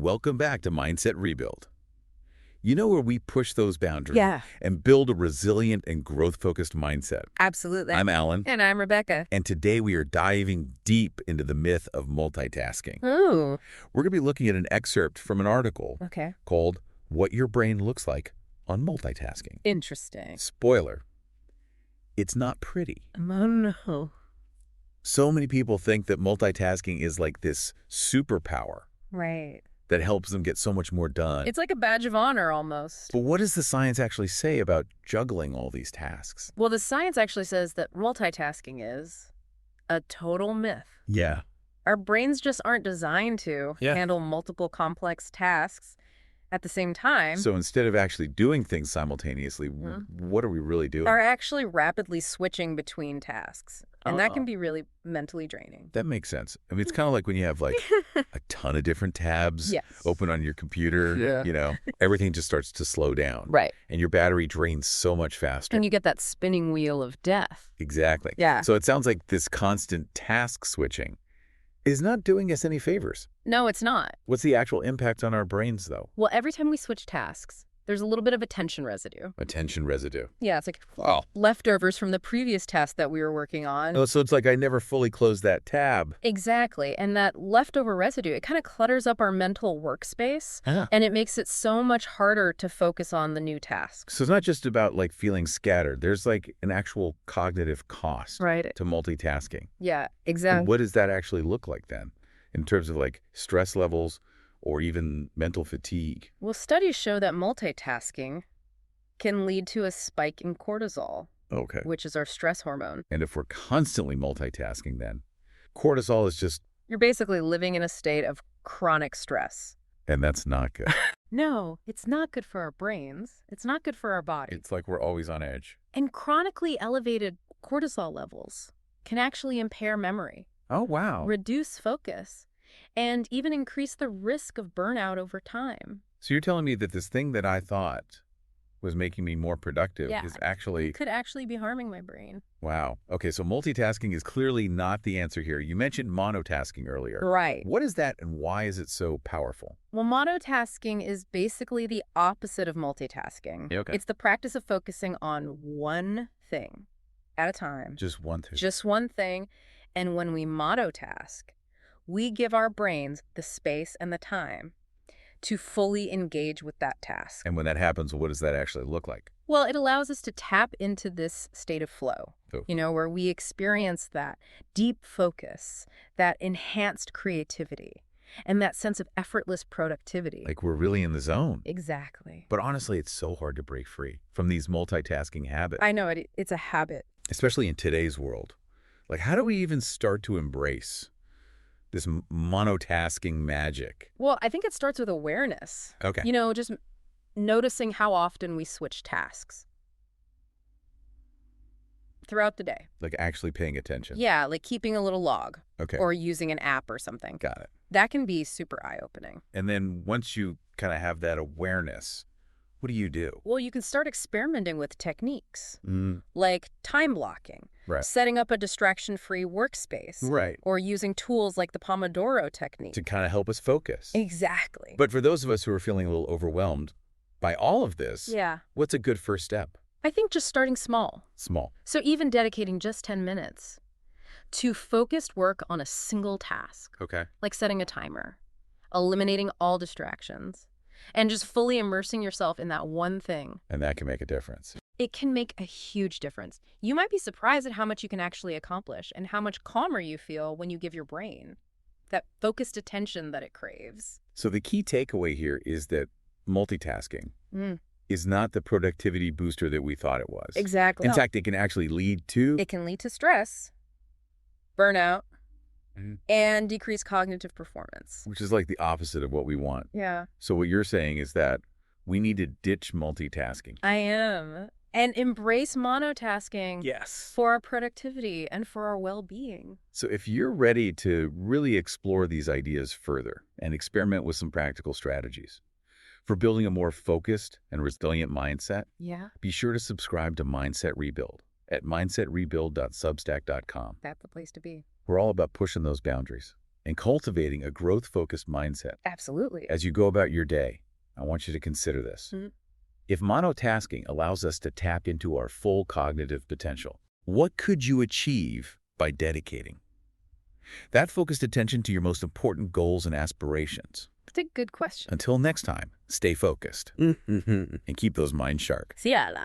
Welcome back to Mindset Rebuild. You know where we push those boundaries Yeah, and build a resilient and growth-focused mindset. absolutely. I'm Alan, And I'm Rebecca. and today we are diving deep into the myth of multitasking. Ooh, We're going to be looking at an excerpt from an article okay. called What Your Brain Looks Like on Multitasking. Interesting. Spoiler, it's not pretty. Oh, no. So many people think that multitasking is like this superpower Right. that helps them get so much more done. It's like a badge of honor almost. But what does the science actually say about juggling all these tasks? Well, the science actually says that multitasking is a total myth. Yeah. Our brains just aren't designed to handle multiple complex tasks at the same time. So instead of actually doing things simultaneously, what are we really doing? Are actually rapidly switching between tasks. And that can be really mentally draining. That makes sense. I mean, it's kind of like when you have like a ton of different tabs Yes. open on your computer, everything just starts to slow down. Right. And your battery drains so much faster. And you get that spinning wheel of death. Exactly. Yeah. So it sounds like this constant task switching is not doing us any favors. No, it's not. What's the actual impact on our brains, though? Well, every time we switch tasks, there's a little bit of attention residue. Attention residue. Yeah, it's like Oh. leftovers from the previous task that we were working on. Oh, so it's like I never fully closed that tab. Exactly. And that leftover residue, it kind of clutters up our mental workspace, and it makes it so much harder to focus on the new tasks. So it's not just about like feeling scattered. There's like an actual cognitive cost Right. to multitasking. Yeah, And exactly. what does that actually look like then in terms of like stress levels or even mental fatigue? Well, studies show that multitasking can lead to a spike in cortisol, Okay. which is our stress hormone. And if we're constantly multitasking then, cortisol is just, You're basically living in a state of chronic stress. and that's not good. No, it's not good for our brains. It's not good for our body. It's like we're always on edge. And chronically elevated cortisol levels can actually impair memory, Oh, wow. reduce focus, and even increase the risk of burnout over time. So you're telling me that this thing that I thought was making me more productive Yeah. is actually, It could actually be harming my brain. wow. Okay, so multitasking is clearly not the answer here. You mentioned monotasking earlier. Right. What is that and why is it so powerful? Well, monotasking is basically the opposite of multitasking. Okay. It's the practice of focusing on one thing at a time. Just one thing. Just one thing. And when we monotask, we give our brains the space and the time to fully engage with that task. And when that happens, what does that actually look like? Well, it allows us to tap into this state of flow, Oh. where we experience that deep focus, that enhanced creativity, and that sense of effortless productivity. Like we're really in the zone. Exactly. But honestly, it's so hard to break free from these multitasking habits, I know it's a habit. especially in today's world. Like, how do we even start to embrace this monotasking magic? Well, I think it starts with awareness. Okay. Just noticing how often we switch tasks throughout the day. Like actually paying attention. Yeah, like keeping a little log Okay. or using an app or something. Got it. That can be super eye-opening. And then once you kind of have that awareness, what do you do? Well, you can start experimenting with techniques Mm, like time blocking, right. setting up a distraction-free workspace, Right. or using tools like the Pomodoro technique. To kind of help us focus. Exactly. But for those of us who are feeling a little overwhelmed by all of this, Yeah. what's a good first step? I think just starting small. Small. So even dedicating just 10 minutes to focused work on a single task, Okay. like setting a timer, eliminating all distractions, and just fully immersing yourself in that one thing. And that can make a difference. It can make a huge difference. You might be surprised at how much you can actually accomplish and how much calmer you feel when you give your brain that focused attention that it craves. So the key takeaway here is that multitasking Mm. is not the productivity booster that we thought it was. Exactly. In fact, it can actually lead to... It can lead to stress, burnout, Mhm. and decreased cognitive performance. which is like the opposite of what we want. Yeah. So what you're saying is that we need to ditch multitasking. I am. And embrace monotasking Yes. for our productivity and for our well-being. So if you're ready to really explore these ideas further and experiment with some practical strategies for building a more focused and resilient mindset, Yeah, be sure to subscribe to Mindset Rebuild at mindsetrebuild.substack.com. that's the place to be. We're all about pushing those boundaries. and cultivating a growth-focused mindset. Absolutely. As you go about your day, I want you to consider this. Mhm. If monotasking allows us to tap into our full cognitive potential, what could you achieve by dedicating that focused attention to your most important goals and aspirations? That's a good question. Until next time, stay focused and keep those minds sharp. 谢了。